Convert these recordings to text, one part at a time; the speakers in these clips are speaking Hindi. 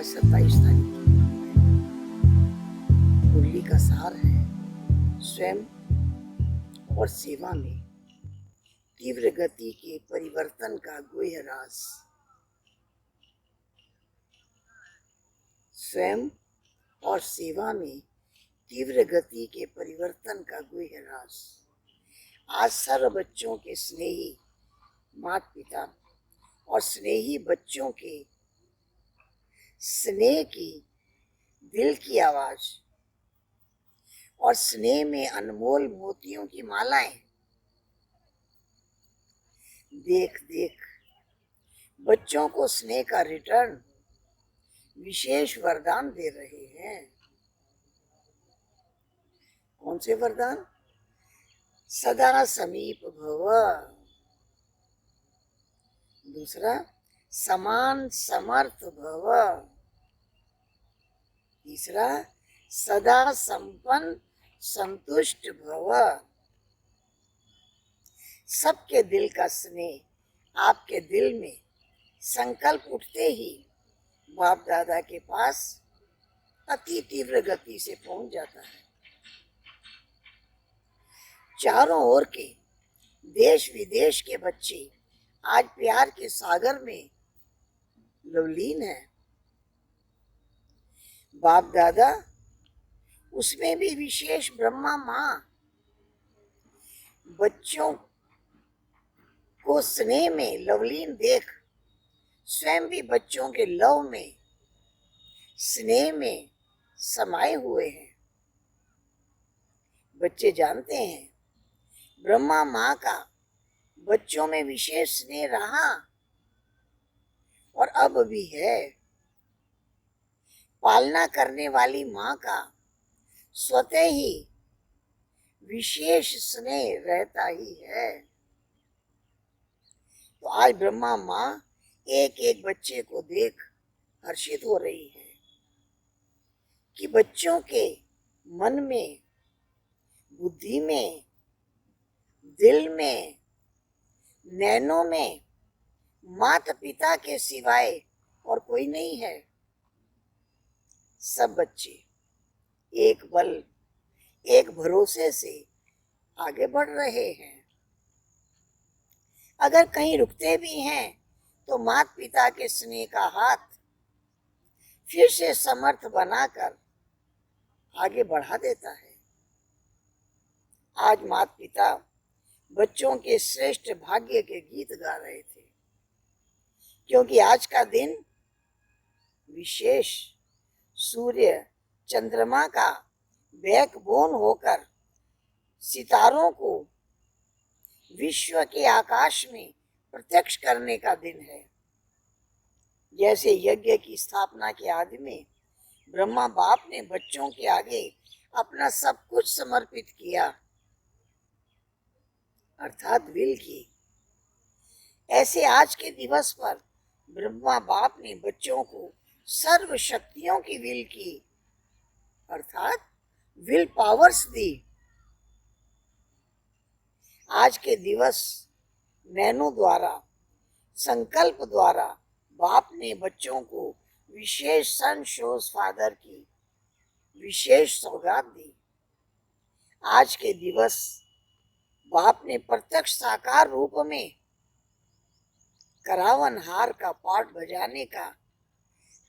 आज 27 तारीख की कुंडली का सार है स्वयं और सेवा में तीव्र गति के परिवर्तन का गुह्य राज। स्वयं और सेवा में तीव्र गति के परिवर्तन का गुह्य राज। आज सर्व बच्चों के स्नेही माता पिता और स्नेही बच्चों के स्नेह की दिल की आवाज और स्नेह में अनमोल मोतियों की मालाएं देख देख बच्चों को स्नेह का रिटर्न विशेष वरदान दे रहे हैं। कौन से वरदान? सदा समीप भव। दूसरा, समान समर्थ भव। तीसरा, सदा संपन्न संतुष्ट भव। सबके दिल का स्नेह आपके दिल में संकल्प उठते ही बाप दादा के पास अति तीव्र गति से पहुंच जाता है। चारों ओर के देश विदेश के बच्चे आज प्यार के सागर में लवलीन है। बाप दादा, उसमें भी विशेष ब्रह्मा माँ बच्चों को स्नेह में लवलीन देख स्वयं भी बच्चों के लव में स्नेह में समाये हुए हैं। बच्चे जानते हैं ब्रह्मा माँ का बच्चों में विशेष स्नेह रहा और अब भी है। पालना करने वाली माँ का स्वतः ही विशेष स्नेह रहता ही है। तो आज ब्रह्मा माँ एक एक बच्चे को देख हर्षित हो रही है कि बच्चों के मन में, बुद्धि में, दिल में, नैनों में माता पिता के सिवाय और कोई नहीं है। सब बच्चे एक बल, एक भरोसे से आगे बढ़ रहे हैं। अगर कहीं रुकते भी हैं तो माता पिता के स्नेह का हाथ फिर से समर्थ बनाकर आगे बढ़ा देता है। आज माता पिता बच्चों के श्रेष्ठ भाग्य के गीत गा रहे थे, क्योंकि आज का दिन विशेष सूर्य चंद्रमा का बैकबोन होकर सितारों को विश्व के आकाश में प्रत्यक्ष करने का दिन है। जैसे यज्ञ की स्थापना के आदि में ब्रह्मा बाप ने बच्चों के आगे अपना सब कुछ समर्पित किया, अर्थात विल की, ऐसे आज के दिवस पर ब्रह्मा बाप ने बच्चों को सर्व शक्तियों की विल की, अर्थात विल पावर्स दी। आज के दिवस नैनो द्वारा, संकल्प द्वारा बाप ने बच्चों को विशेष सन शोज फादर की विशेष सौगात दी। आज के दिवस बाप ने प्रत्यक्ष साकार रूप में करावन हार का पाठ बजाने का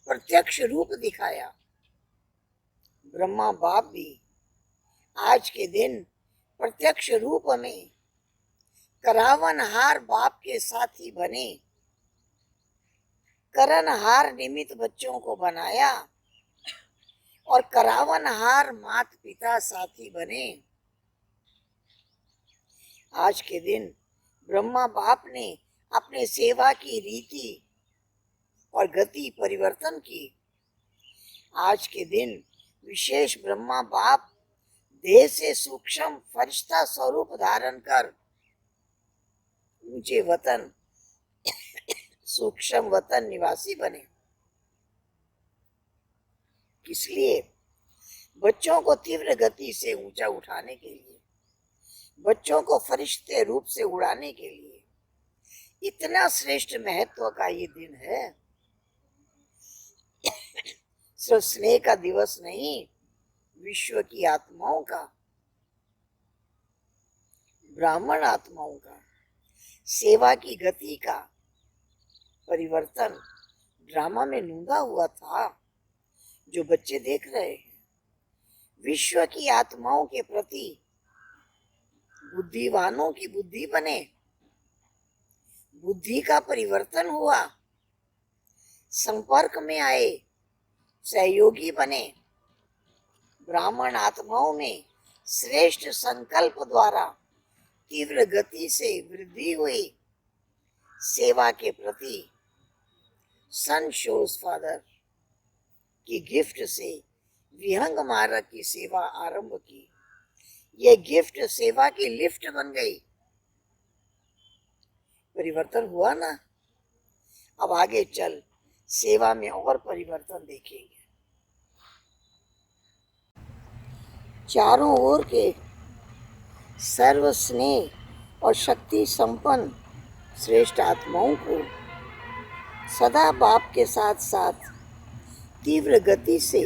प्रत्यक्ष रूप दिखाया। ब्रह्मा बाप भी आज के दिन प्रत्यक्ष रूप में करावन हार बाप के साथी बने, करण हार निमित्त बच्चों को बनाया और करावन हार माता पिता साथी बने। आज के दिन ब्रह्मा बाप ने अपने सेवा की रीति और गति परिवर्तन की। आज के दिन विशेष ब्रह्मा बाप देह से सूक्ष्म फरिश्ता स्वरूप धारण कर ऊंचे वतन सूक्ष्म वतन निवासी बने। इसलिए बच्चों को तीव्र गति से ऊंचा उठाने के लिए, बच्चों को फरिश्ते रूप से उड़ाने के लिए इतना श्रेष्ठ महत्व का ये दिन है। सिर्फ स्नेह का दिवस नहीं, विश्व की आत्माओं का, ब्राह्मण आत्माओं का, सेवा की गति का परिवर्तन ड्रामा में नूंदा हुआ था, जो बच्चे देख रहे हैं। विश्व की आत्माओं के प्रति बुद्धिवानों की बुद्धि बने, बुद्धि का परिवर्तन हुआ, संपर्क में आए, सहयोगी बने। ब्राह्मण आत्माओं में श्रेष्ठ संकल्प द्वारा तीव्र गति से वृद्धि हुई। सेवा के प्रति सन शोज फादर की गिफ्ट से विहंग मार्ग की सेवा आरंभ की। ये गिफ्ट सेवा की लिफ्ट बन गई। परिवर्तन हुआ ना। अब आगे चल सेवा में और परिवर्तन देखेंगे। चारों ओर के सर्व स्नेह और शक्ति संपन्न श्रेष्ठ आत्माओं को सदा बाप के साथ साथ तीव्र गति से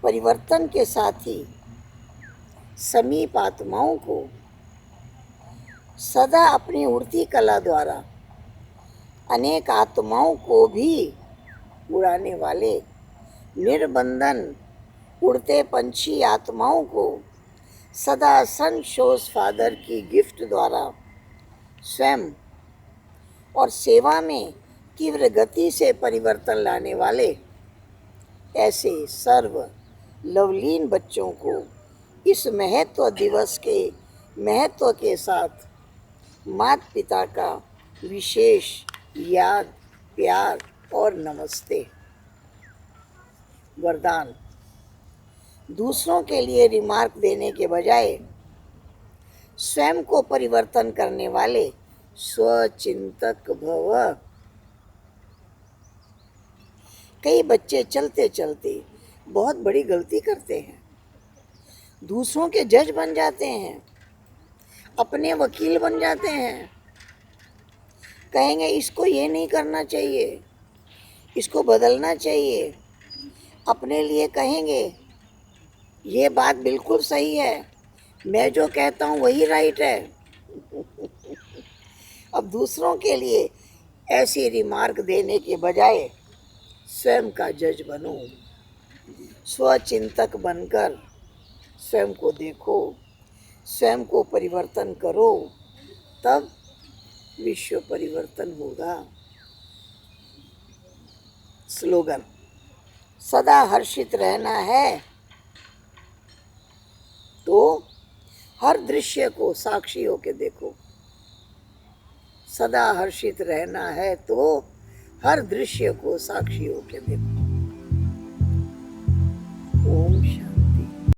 परिवर्तन के साथ ही समीप आत्माओं को सदा अपनी उड़ती कला द्वारा अनेक आत्माओं को भी उड़ाने वाले निर्बंधन उड़ते पंछी आत्माओं को सदा सन शोज फादर की गिफ्ट द्वारा स्वयं और सेवा में तीव्र गति से परिवर्तन लाने वाले ऐसे सर्व लवलीन बच्चों को इस महत्व दिवस के महत्व के साथ माता पिता का विशेष याद, प्यार और नमस्ते। वरदान। दूसरों के लिए रिमार्क देने के बजाय स्वयं को परिवर्तन करने वाले स्वचिंतक भव। कई बच्चे चलते चलते बहुत बड़ी गलती करते हैं, दूसरों के जज बन जाते हैं, अपने वकील बन जाते हैं। कहेंगे इसको ये नहीं करना चाहिए, इसको बदलना चाहिए। अपने लिए कहेंगे ये बात बिल्कुल सही है, मैं जो कहता हूँ वही राइट है। अब दूसरों के लिए ऐसी रिमार्क देने के बजाय स्वयं का जज बनो। स्वचिंतक बनकर स्वयं को देखो, स्वयं को परिवर्तन करो, तब विश्व परिवर्तन होगा। स्लोगन। सदा हर्षित रहना है तो हर दृश्य को साक्षी होके देखो। सदा हर्षित रहना है तो हर दृश्य को साक्षी होके देखो। ओम शांति।